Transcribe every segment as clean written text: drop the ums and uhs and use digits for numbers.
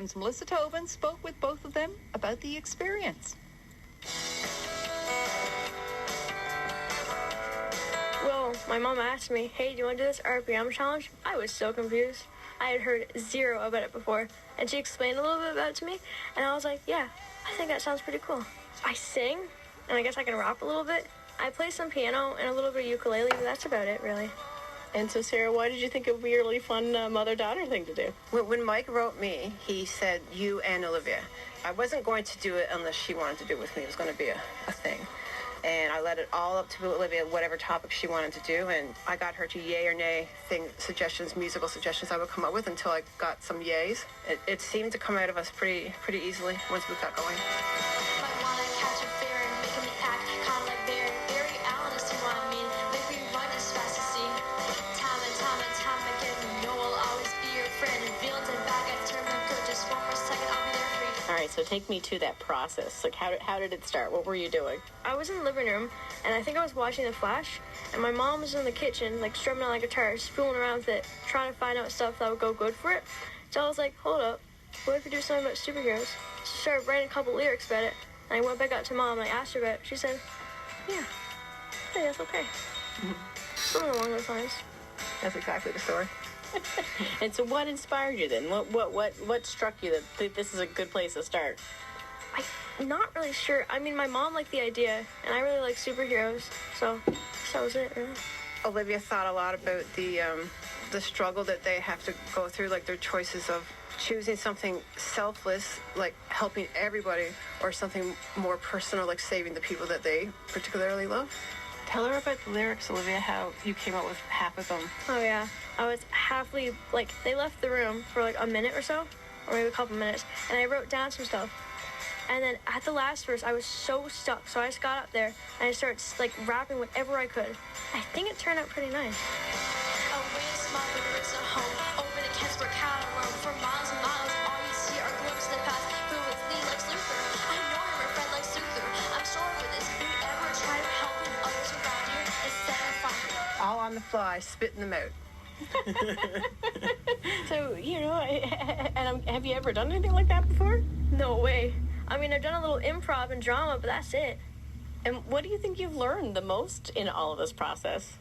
friends Melissa Tobin spoke with both of them about the experience. Well, my mom asked me, hey, do you want to do this RPM challenge? I was so confused. I had heard zero about it before, and she explained a little bit about it to me, and I was like, yeah, I think that sounds pretty cool. I sing, and I guess I can rap a little bit. I play some piano and a little bit of ukulele, but that's about it, really. And so, Sarah, why did you think it would be a really fun mother-daughter thing to do? When Mike wrote me, he said, you and Olivia. I wasn't going to do it unless she wanted to do it with me. It was going to be a thing. And I let it all up to Olivia, whatever topic she wanted to do, and I got her to yay or nay suggestions, musical suggestions I would come up with until I got some yays. It seemed to come out of us pretty easily once we got going. All right, so take me to that process. Like, how did it start? What were you doing? I was in the living room, and I think I was watching The Flash, and my mom was in the kitchen, like, strumming on a guitar, spooling around with it, trying to find out stuff that would go good for it. So I was like, hold up, what if we do something about superheroes? So I started writing a couple lyrics about it, and I went back out to Mom, and I asked her about it. She said, yeah, that's okay. Something along those lines. That's exactly the story. And so what inspired you then? What struck you that this is a good place to start? I'm not really sure. I mean, my mom liked the idea, and I really like superheroes, so that was it, really. Olivia thought a lot about the struggle that they have to go through, like their choices of choosing something selfless, like helping everybody, or something more personal, like saving the people that they particularly love. Tell her about the lyrics, Olivia, how you came up with half of them. Oh, yeah. I was halfly, like, they left the room for, like, a minute or so, or maybe a couple minutes, and I wrote down some stuff. And then at the last verse, I was so stuck, so I just got up there, and I started, like, rapping whatever I could. I think it turned out pretty nice. All on the fly, spitting them out. So, have you ever done anything like that before? No way. I mean, I've done a little improv and drama, but that's it. And what do you think you've learned the most in all of this process?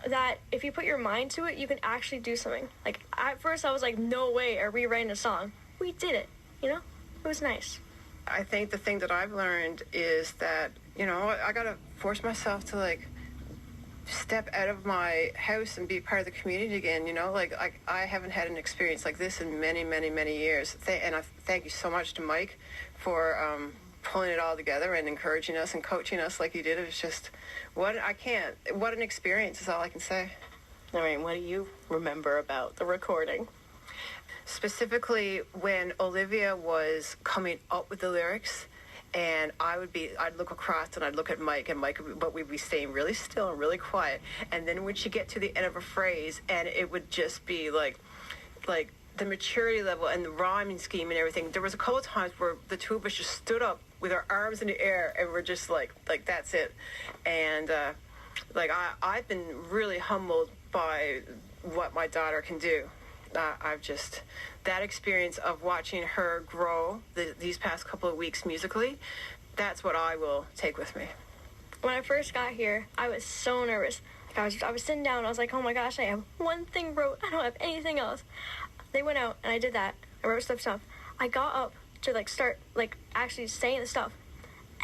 That if you put your mind to it, you can actually do something. Like, at first I was like, no way are we writing a song. We did it, It was nice. I think the thing that I've learned is that, I gotta force myself to, like, step out of my house and be part of the community again, I haven't had an experience like this in many, many, many years. And I thank you so much to Mike for pulling it all together and encouraging us and coaching us like he did. It was just, what an experience is all I can say. All right, what do you remember about the recording? Specifically, when Olivia was coming up with the lyrics, and I'd look across and I'd look at Mike, but we'd be staying really still and really quiet. And then when she'd get to the end of a phrase, and it would just be like the maturity level and the rhyming scheme and everything. There was a couple of times where the two of us just stood up with our arms in the air and we're just like that's it. And I've been really humbled by what my daughter can do. That experience of watching her grow these past couple of weeks musically, that's what I will take with me. When I first got here, I was so nervous. Like I was sitting down, I was like, oh my gosh, I have one thing wrote, I don't have anything else. They went out, and I did that. I wrote stuff. I got up to, start, actually saying the stuff,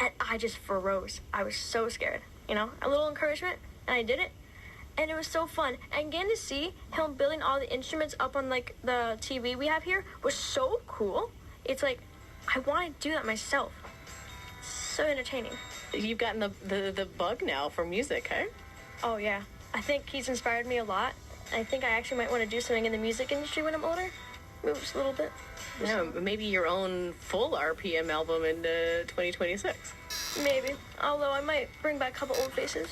and I just froze. I was so scared, A little encouragement, and I did it. And it was so fun. And getting to see him building all the instruments up on, the TV we have here was so cool. It's like, I want to do that myself. So entertaining. You've gotten the bug now for music, hey? Oh, yeah. I think he's inspired me a lot. I think I actually might want to do something in the music industry when I'm older. Maybe just a little bit. Yeah, maybe your own full RPM album in 2026. Maybe. Although I might bring back a couple old faces.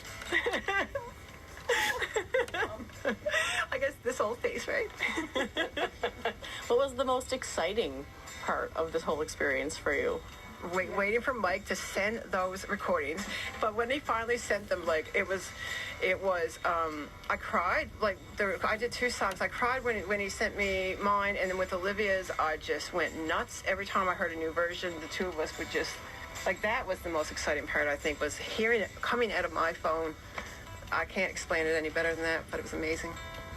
I guess this old face, right? What was the most exciting part of this whole experience for you? waiting for Mike to send those recordings. But when he finally sent them, like it was, I cried. Like I did 2 songs. I cried when he sent me mine, and then with Olivia's, I just went nuts every time I heard a new version. The two of us would just, like, that was the most exciting part, I think, was hearing it coming out of my phone. I can't explain it any better than that, but it was amazing.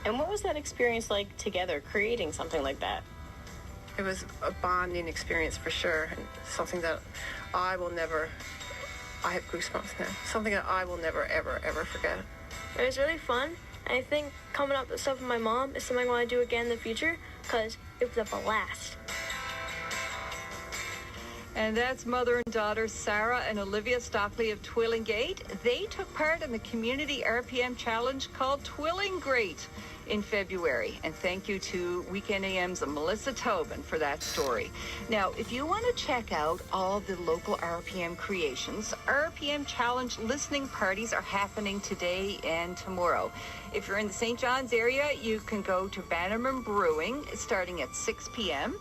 And what was that experience like together, creating something like that? It was a bonding experience for sure, and something that I will never, I have goosebumps now, something that I will never, ever, ever forget. It was really fun. I think coming up with stuff with my mom is something I want to do again in the future because it was a blast. And that's mother and daughter Sarah and Olivia Stockey of Twillingate. They took part in the community RPM challenge called Twillingrate in February. And thank you to Weekend AM's Melissa Tobin for that story. Now, if you want to check out all the local RPM creations, RPM challenge listening parties are happening today and tomorrow. If you're in the St. John's area, you can go to Bannerman Brewing starting at 6 p.m.